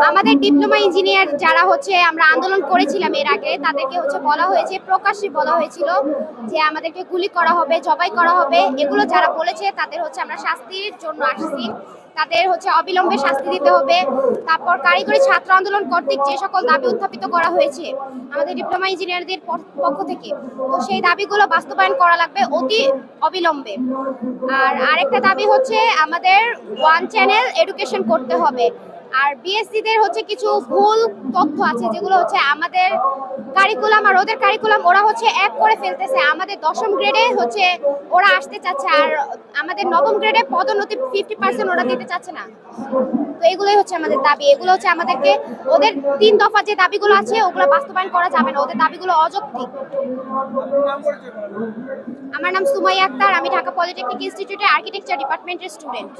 আমাদের diploma engineer যারা হচ্ছে আমরা আন্দোলন করেছিলাম এর আগে, তাদেরকে হচ্ছে বলা হয়েছে, প্রকাশ্যে বলা হয়েছিল যে আমাদেরকে গুলি করা হবে, জবাই করা হবে। এগুলো যারা বলেছে তাদের হচ্ছে আমরা শাস্তির জন্য আসছি, তাদের হচ্ছে অবিলম্বে শাস্তি দিতে হবে। তারপর কারিগরি ছাত্র আন্দোলন কর্তৃক যে সকল দাবি উত্থাপিত করা হয়েছে আমাদের ডিপ্লোমা ইঞ্জিনিয়ারদের পক্ষ থেকে, তো সেই দাবিগুলো বাস্তবায়ন করা লাগবে অতি অবিলম্বে। আর আরেকটা দাবি হচ্ছে আমাদের ওয়ান চ্যানেল এডুকেশন করতে হবে। আর বিএসসি দের হচ্ছে কিছু ভুল তথ্য আছে, যেগুলো হচ্ছে আমাদের কারিকুলাম আর ওদের কারিকুলাম ওরা হচ্ছে এক করে ফেলতেছে। আমাদের 10ম গ্রেডে হচ্ছে ওরা আসতে চাচ্ছে, আর আমাদের 9ম গ্রেডে পদোন্নতি 50% ওরা দিতে চাচ্ছে না। তো এগুলোই হচ্ছে আমাদের দাবি। এগুলো হচ্ছে আমাদেরকে, ওদের 3 দফা যে দাবিগুলো আছে ওগুলো বাস্তবায়ন করা যাবে না, ওদের দাবিগুলো অযৌক্তিক। আমার নাম সুমাইয়া আক্তার, আমি ঢাকা পলিটেকনিক ইনস্টিটিউটের আর্কিটেকচার ডিপার্টমেন্টের স্টুডেন্ট।